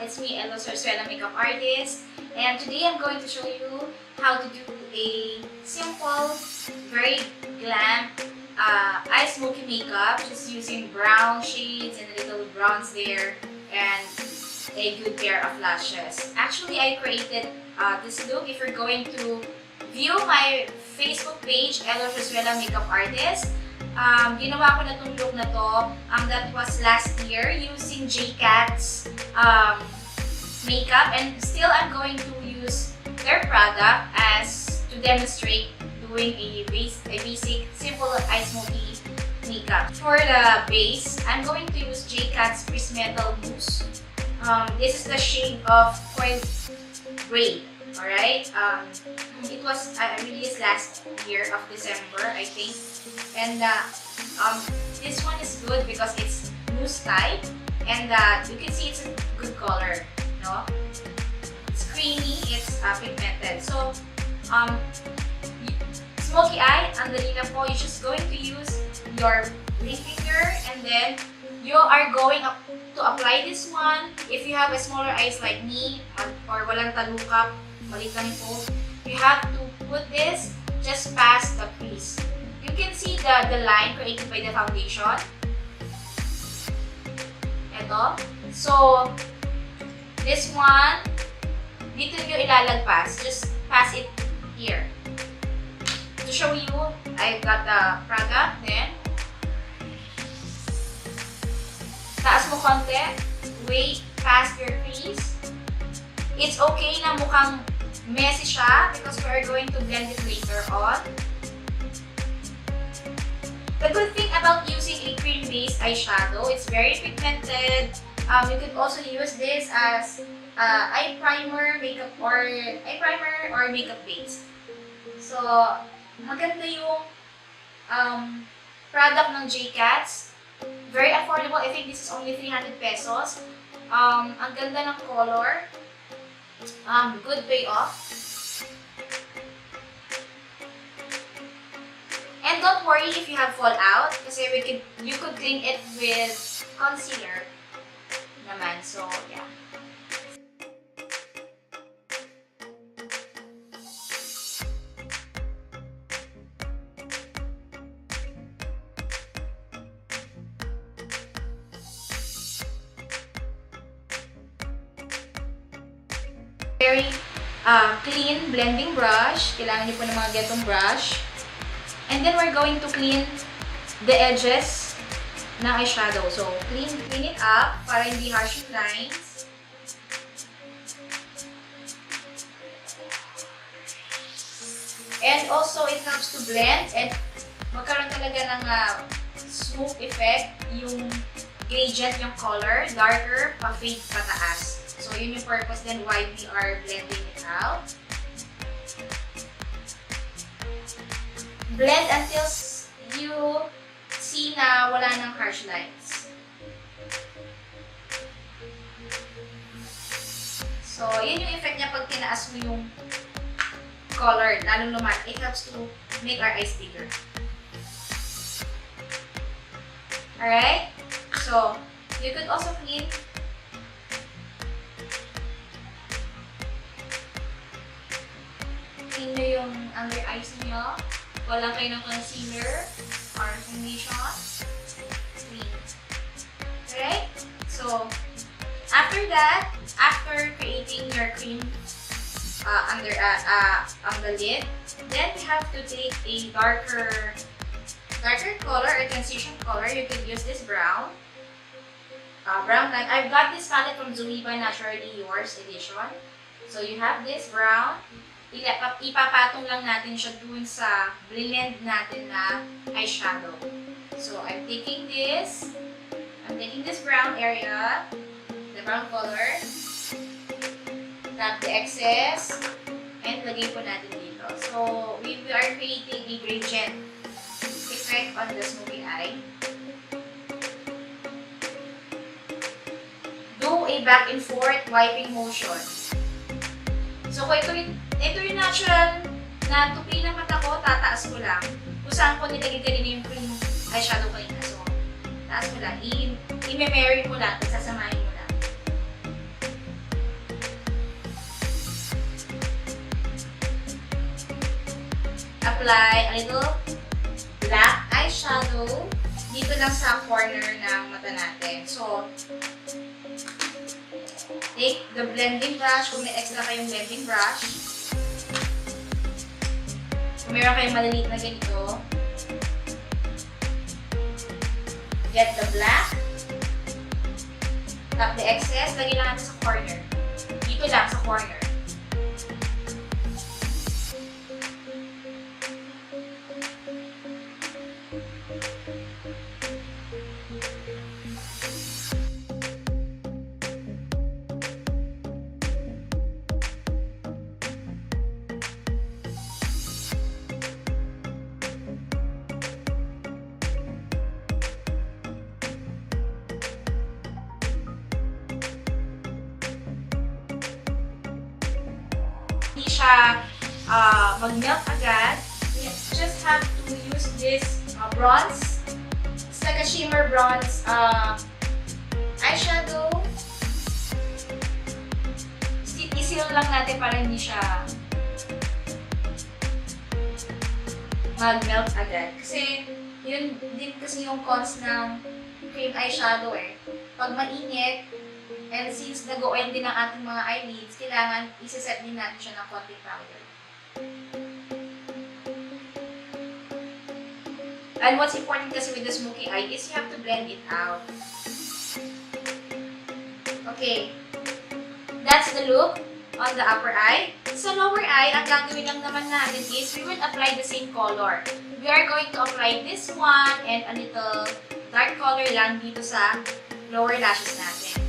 It's me, ZARSUELA makeup artist, and today I'm going to show you how to do a simple, very glam eye smoky makeup just using brown shades and a little browns there and a good pair of lashes. Actually, I created this look. If you're going to view my Facebook page, ZARSUELA makeup artist, ginawa ko na itong look na to. That was last year using Jcats makeup, and still I'm going to use their product as to demonstrate doing a basic simple eye smoky makeup. For the base, I'm going to use Jcats Prismetal Mousse. This is the shade of Coil braid. Alright, it was released last year of December, I think, and this one is good because it's mousse type, and you can see it's a good color, no? It's creamy, it's pigmented. So, smoky eye, ang dali lang po. You're just going to use your ring finger, and then you are going to apply this one. If you have a smaller eyes like me, or walang talukap, balik lang po, you have to put this just past the crease. You can see the line created by the foundation. Ito. So, this one, dito nyo ilalagpas. Just pass it here. To show you, I've got the product. Then, taas mo konti. Way past your crease. It's okay na mukhang messy siya because we are going to blend it later on. The good thing about using a cream-based eyeshadow, it's very pigmented. You could also use this as eye primer, or makeup base. So, maganda yung product ng Jcats. Very affordable. I think this is only 300 pesos. Ang ganda ng color. Good payoff. And don't worry if you have fallout, kasi you could clean it with concealer naman. So, yeah. Very clean blending brush. Kailangan niyo po ng mga ganitong brush. And then we're going to clean the edges ng eyeshadow. So, clean it up para hindi harsh yung lines. And also, it helps to blend and magkaroon talaga ng smooth effect. Yung gradient, yung color, darker, pa-fade, pataas. So, yun yung purpose then why we are blending it out. Blend until you see na wala ng harsh lines. So, yun yung effect niya pag tinaas mo yung color, lalong lumat. It helps to make our eyes bigger. Alright? So, you could also clean nyo yung under eyes nyo. Wala kayo ng concealer or foundation. Clean. Alright? So, after that, after creating your cream on the lid, then we have to take a darker color or transition color. You can use this brown. Brown line. I've got this palette from Zoeva Naturally Yours edition. So, you have this brown. Ipapatong lang natin siya dun sa blend natin na eyeshadow. So, I'm taking this brown area, the brown color, tap the excess, and lagay po natin dito. So, we are creating a gradient effect on the smoky eye. Do a back and forth wiping motion. So, kung ito yung natural na tupi ng mata ko, tataas ko lang. Kung saan ko nilagay kanina yung cream eyeshadow kanina. So, taas mo lang. I-memory mo lang. Sasamahin mo lang. apply a little black eyeshadow dito lang sa corner ng mata natin. So, take the blending brush. Kung may extra kayong blending brush, kung meron kayong maliliit na ganito, get the black, tap the excess, lagyan lang natin sa corner. Dito lang sa corner. Hindi siya mag-melt agad. You just have to use this bronze. It's like a shimmer bronze eyeshadow. I-seal lang natin para hindi siya mag-melt agad. Kasi yun din kasi yung cons ng cream eyeshadow eh. Pag mainit, and since nag-oil din ang ating mga eyelids, kailangan isa-set din natin siya ng konting powder. And what's important kasi with the smoky eye is you have to blend it out. Okay. That's the look on the upper eye. Sa lower eye, ang gagawin lang naman natin is we will apply the same color. We are going to apply this one and a little dark color lang dito sa lower lashes natin.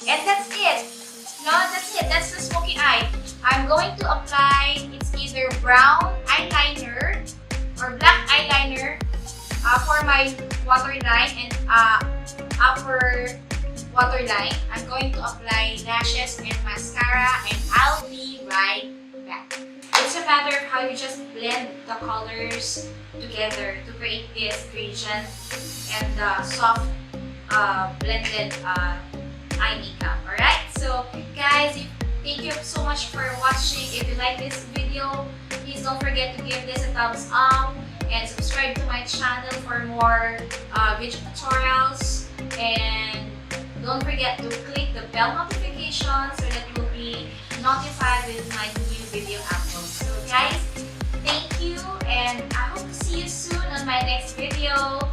And that's it. No, that's it. That's the smoky eye. I'm going to apply, it's either brown eyeliner or black eyeliner for my waterline and upper waterline. I'm going to apply lashes and mascara and I'll be right back. It's a matter of how you just blend the colors together to create this gradient and soft blended eye makeup. Alright, so guys, thank you so much for watching. If you like this video, please don't forget to give this a thumbs up and subscribe to my channel for more video tutorials, and don't forget to click the bell notification so that you'll be notified with my new video uploads. So guys, thank you and I hope to see you soon on my next video.